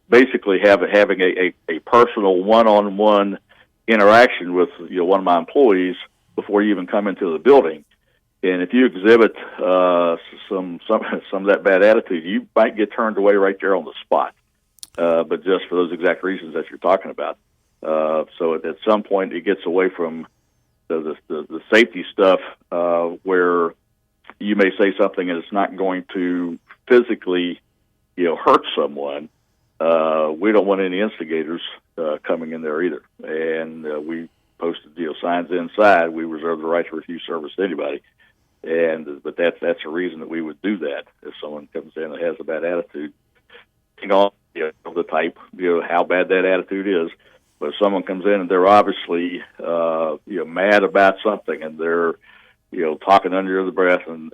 basically having a personal one-on-one interaction with one of my employees before you even come into the building, and if you exhibit some of that bad attitude, you might get turned away right there on the spot. But just for those exact reasons that you're talking about. So at some point, it gets away from the safety stuff, where you may say something and it's not going to physically, hurt someone. We don't want any instigators coming in there either. And we posted signs inside. We reserve the right to refuse service to anybody. But that's a reason that we would do that. If someone comes in and has a bad attitude, the type, how bad that attitude is. But if someone comes in and they're obviously, mad about something, and they're, talking under the breath, and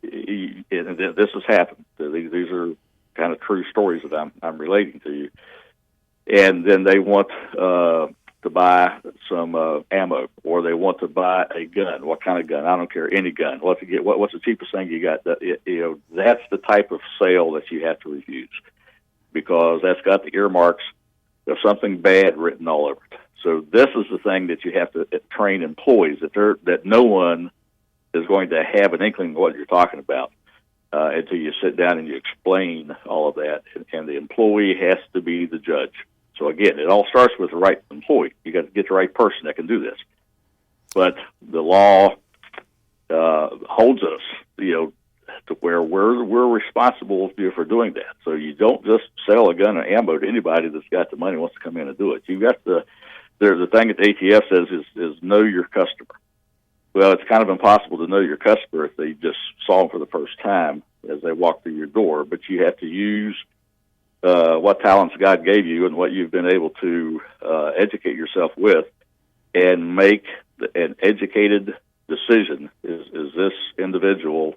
this has happened. These are kind of true stories that I'm relating to you. And then they want to buy some ammo, or they want to buy a gun. What kind of gun? I don't care, any gun. What's the cheapest thing you got? That's the type of sale that you have to refuse, because that's got the earmarks of something bad written all over it. So this is the thing that you have to train employees, that no one is going to have an inkling of what you're talking about until you sit down and you explain all of that, and the employee has to be the judge. So again, it all starts with the right employee. You got to get the right person that can do this. But the law holds us, to where we're responsible for doing that. So you don't just sell a gun or ammo to anybody that's got the money and wants to come in and do it. You got the thing that the ATF says is know your customer. Well, it's kind of impossible to know your customer if they just saw them for the first time as they walk through your door. But you have to use what talents God gave you and what you've been able to educate yourself with, and make an educated decision. Is this individual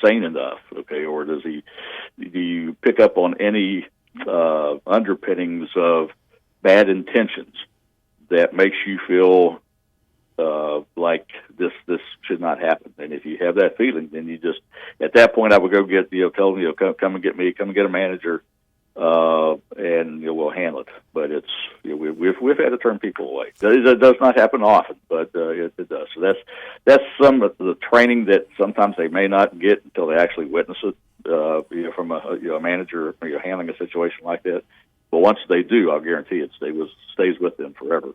sane enough? Okay, or do you pick up on any underpinnings of bad intentions that makes you feel like this should not happen? And if you have that feeling, then you just, at that point, I would go get, tell them, come and get me, come and get a manager, and we'll handle it. But it's, we've had to turn people away. It does not happen often, but it does. So that's some of the training that sometimes they may not get until they actually witness it, from a manager handling a situation like that. But once they do, I'll guarantee it stays with them forever.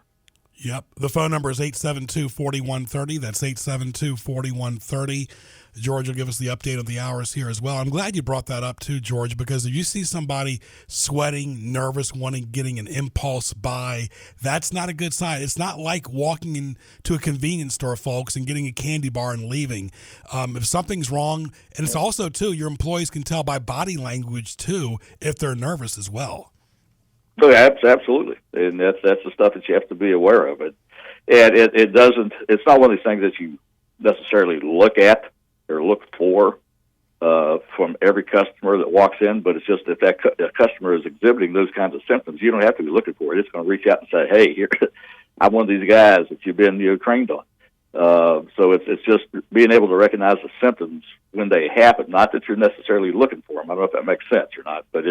Yep. The phone number is 872-4130. That's 872-4130. George will give us the update on the hours here as well. I'm glad you brought that up too, George, because if you see somebody sweating, nervous, getting an impulse buy, that's not a good sign. It's not like walking into a convenience store, folks, and getting a candy bar and leaving. If something's wrong, and it's also too, your employees can tell by body language too if they're nervous as well. Oh, absolutely, and that's the stuff that you have to be aware of. And it doesn't. It's not one of these things that you necessarily look at or look for from every customer that walks in. But it's just if that customer is exhibiting those kinds of symptoms, you don't have to be looking for it. It's going to reach out and say, "Hey, here, I'm one of these guys that you've been trained on." So it's just being able to recognize the symptoms when they happen. Not that you're necessarily looking for them. I don't know if that makes sense or not. But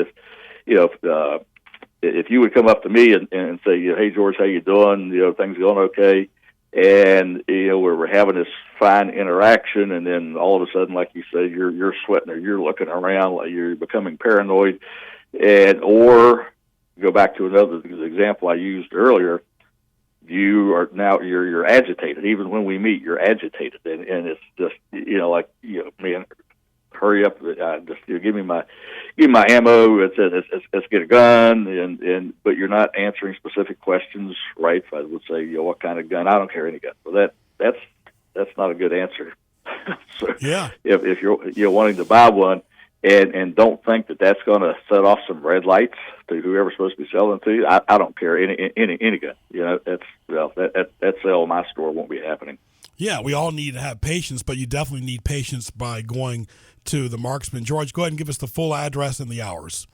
if you would come up to me and say, "Hey, George, how you doing? Things going okay?" And we're having this fine interaction, and then all of a sudden, like you said, you're sweating or you're looking around like you're becoming paranoid, or go back to another example I used earlier. You're agitated. Even when we meet, you're agitated, and it's just man, hurry up! Just give me my ammo. Let's get a gun, but you're not answering specific questions, right? I would say, what kind of gun? I don't care, any gun. So that's not a good answer. So yeah, if you're wanting to buy one, and don't think that that's going to set off some red lights to whoever's supposed to be selling to you. I don't care, any gun. That sale in my store won't be happening. Yeah, we all need to have patience, but you definitely need patience by going to the Marksman. George, go ahead and give us the full address and the hours.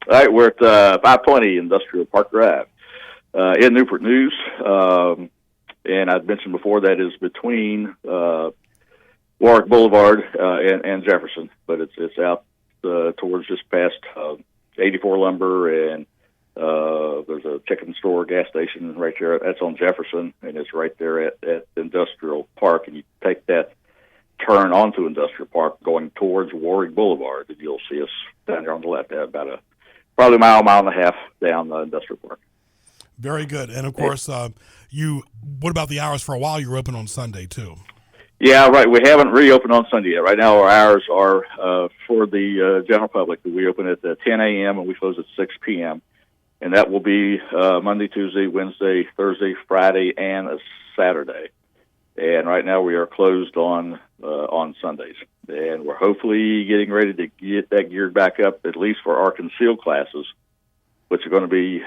All right, we're at 520 Industrial Park Drive in Newport News. And I'd mentioned before that is between Warwick Boulevard and Jefferson, but it's out towards just past 84 Lumber, and there's a chicken store, gas station right there. That's on Jefferson, and it's right there at Industrial Park. And you take that turn onto Industrial Park going towards Warwick Boulevard, and you'll see us down there on the left, about probably a mile and a half down Industrial Park. Very good. And, of course, what about the hours? For a while, you were open on Sunday, too. Yeah, right. We haven't reopened on Sunday yet. Right now, our hours are for the general public. We open at 10 a.m. and we close at 6 p.m., and that will be Monday, Tuesday, Wednesday, Thursday, Friday, and a Saturday. And right now we are closed on Sundays, and we're hopefully getting ready to get that geared back up, at least for our concealed classes, which are going to be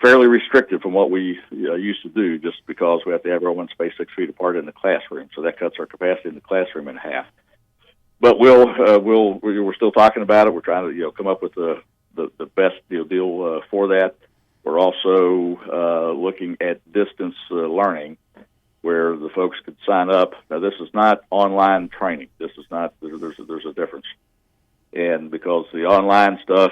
fairly restricted from what we used to do, just because we have to have everyone spaced 6 feet apart in the classroom. So that cuts our capacity in the classroom in half. but we're still talking about it. We're trying to come up with the best deal for that. We're also looking at distance learning, where the folks could sign up. Now, this is not online training. This is not. There's a difference, and because the online stuff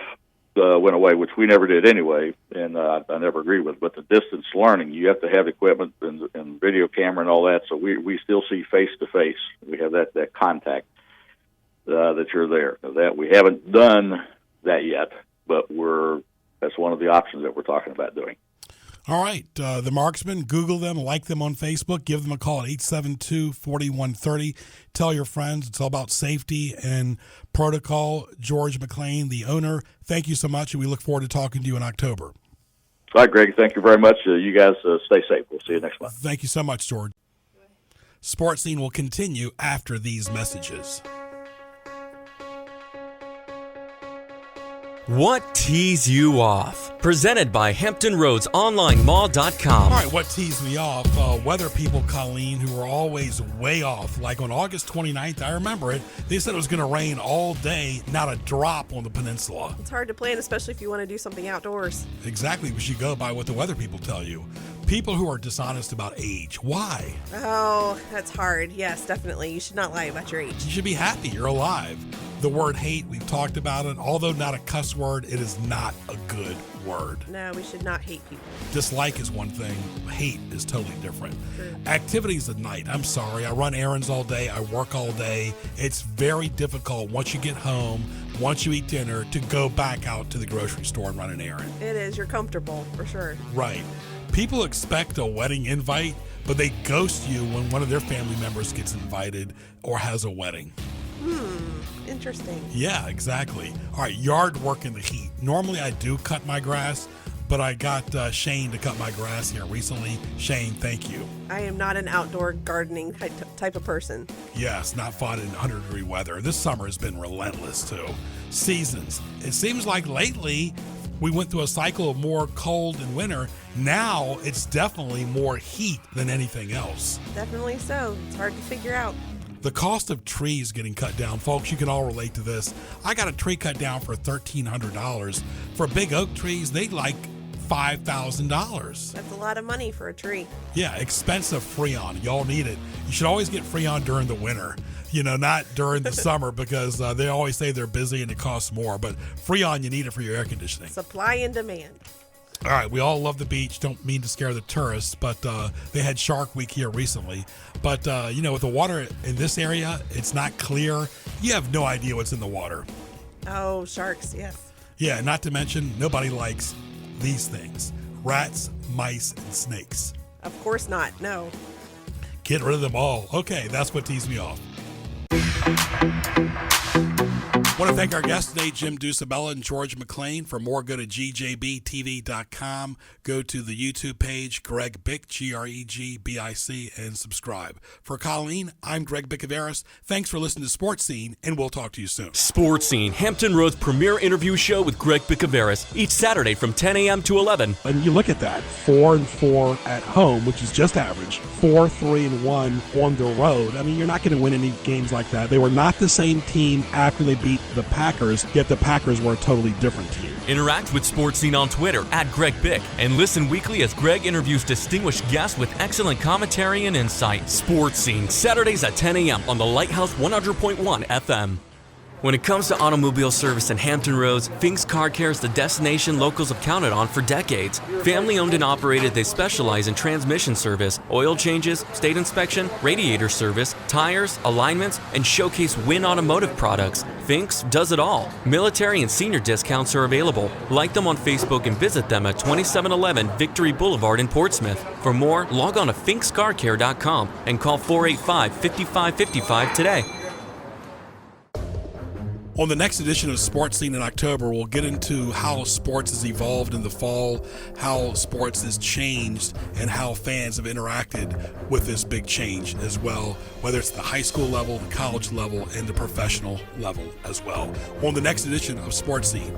went away, which we never did anyway, and I never agreed with. But the distance learning, you have to have equipment and video camera and all that. So we still see face to face. We have that contact that you're there. Now, that we haven't done that yet, but that's one of the options that we're talking about doing. All right. The Marksmen, Google them, like them on Facebook, give them a call at 872-4130. Tell your friends. It's all about safety and protocol. George McClain, the owner, thank you so much, and we look forward to talking to you in October. All right, Greg, thank you very much. You guys stay safe. We'll see you next month. Thank you so much, George. Sports Scene will continue after these messages. What tees you off? Presented by HamptonRoadsOnlineMall.com. All right, what teased me off? Weather people, Colleen, who were always way off. Like on August 29th, I remember it, they said it was going to rain all day, not a drop on the peninsula. It's hard to plan, especially if you want to do something outdoors. Exactly. We should go by what the weather people tell you. People who are dishonest about age. Why? Oh, that's hard. Yes, definitely. You should not lie about your age. You should be happy you're alive. The word hate, we've talked about it. Although not a cuss word, it is not a good word. No, we should not hate people. Dislike is one thing. Hate is totally different. True. Activities at night. I'm sorry. I run errands all day. I work all day. It's very difficult once you get home, once you eat dinner, to go back out to the grocery store and run an errand. It is. You're comfortable, for sure. Right. People expect a wedding invite, but they ghost you when one of their family members gets invited or has a wedding. Interesting. Yeah, exactly. All right, yard work in the heat. Normally I do cut my grass, but I got Shane to cut my grass here recently. Shane, thank you. I am not an outdoor gardening type of person. Yes, not fun in 100-degree weather. This summer has been relentless, too. Seasons. It seems like lately we went through a cycle of more cold and winter. Now it's definitely more heat than anything else. Definitely so. It's hard to figure out. The cost of trees getting cut down, folks, you can all relate to this. I got a tree cut down for $1,300. For big oak trees, they'd like $5,000. That's a lot of money for a tree. Yeah, expensive Freon. Y'all need it. You should always get Freon during the winter, not during the summer, because they always say they're busy and it costs more. But Freon, you need it for your air conditioning. Supply and demand. All right, we all love the beach. Don't mean to scare the tourists, but they had Shark Week here recently. But, with the water in this area, it's not clear. You have no idea what's in the water. Oh, sharks, yes. Yeah, not to mention, nobody likes these things. Rats, mice, and snakes. Of course not, no. Get rid of them all. Okay, that's what teased me off. I want to thank our guests today, Jim Ducibella and George McClain. For more, go to gjbtv.com. Go to the YouTube page, Greg Bick, Gregbic, and subscribe. For Colleen, I'm Greg Bicouvaris. Thanks for listening to Sports Scene, and we'll talk to you soon. Sports Scene, Hampton Roads' premier interview show with Greg Bicouvaris, each Saturday from 10 a.m. to 11. And you look at that, 4-4 at home, which is just average, 4-3-1 on the road. I mean, you're not going to win any games like that. They were not the same team after they beat the Packers, yet the Packers were a totally different team. Interact with Sports Scene on Twitter @GregBick and listen weekly as Greg interviews distinguished guests with excellent commentary and insight. Sports Scene, Saturdays at 10 a.m. on the Lighthouse 100.1 FM. When it comes to automobile service in Hampton Roads, Fink's Car Care is the destination locals have counted on for decades. Family owned and operated, they specialize in transmission service, oil changes, state inspection, radiator service, tires, alignments, and showcase Win Automotive products. Fink's does it all. Military and senior discounts are available. Like them on Facebook and visit them at 2711 Victory Boulevard in Portsmouth. For more, log on to finkscarcare.com and call 485-5555 today. On the next edition of Sports Scene in October, we'll get into how sports has evolved in the fall, how sports has changed, and how fans have interacted with this big change as well, whether it's the high school level, the college level, and the professional level as well. On the next edition of Sports Scene.